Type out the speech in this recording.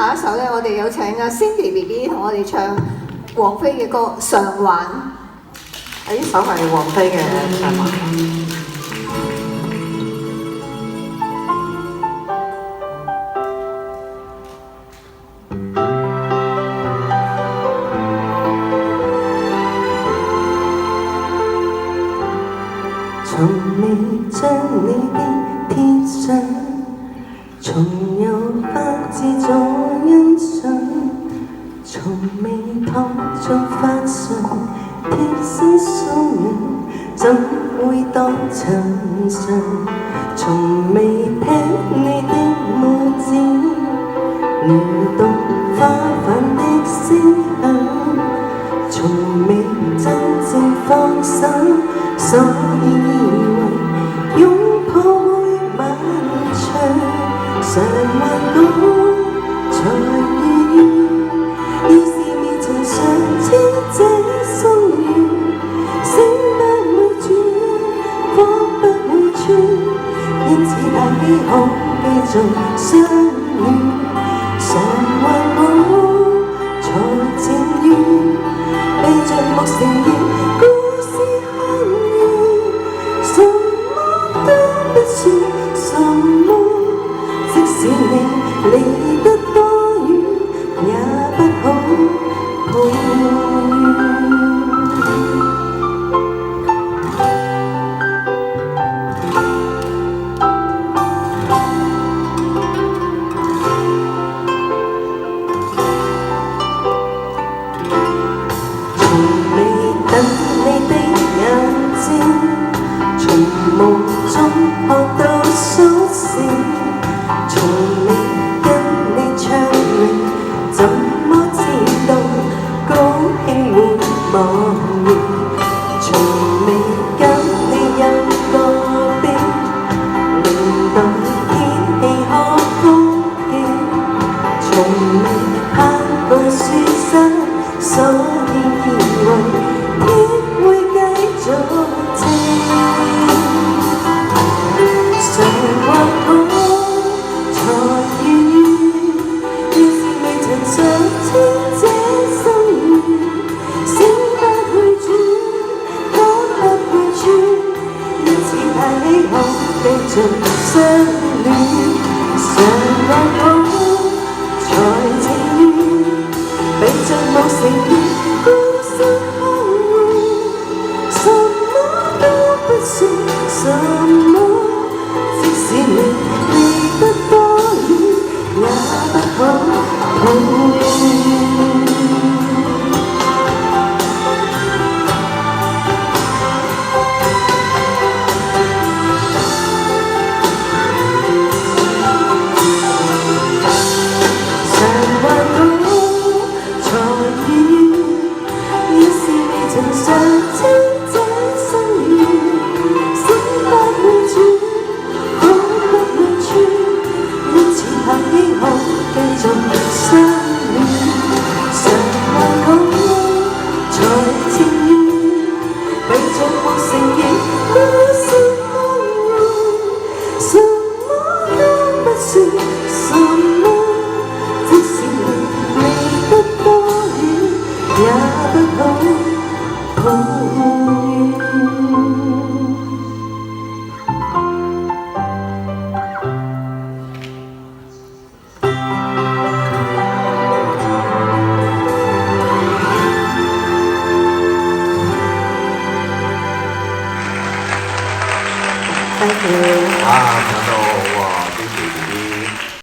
下一首咧，我哋有請阿 Cindy BB 同我哋唱王菲嘅歌《償還》。呢首係王菲嘅《償還》。從未將你的天上，從有法自助欣賞，從未躺在法上貼身搔癢，怎會當尋常？從未聽你的舞姿，撩動花瓣的聲響，從未真正放手。所以以為擁抱會漫長，償還過才如願。要是未曾嘗知這心願，醒不會轉，風不會穿，因此太稀罕繼續相戀。償還過才情願，閉着目承認。什麼？即使你離得多遠，也不可抱怨。從未等你的眼睛，從夢中看到蘇醒，從未跟你暢聊，怎麼知道高興會茫然？從未跟你飲過冰，令到天氣可風景，從未攀過雪山，所以以為天會繼續晴。償還過才如願，要是未曾嘗知這心願，醒不會轉，風不會穿，因此太稀罕繼續相戀。償還過才情願，閉着目承認孤身空回，什麼都不算什麼。即使你離得多遠，也不可抱怨。償還過才如願，要是未曾嘗知這心願，醒不會轉。太稀罕繼續相戀，償還過才情願，閉着目承認孤身空回，什麼都不算什麼。即使你離得多遠，也不可抱怨。啊，唱得好好啊！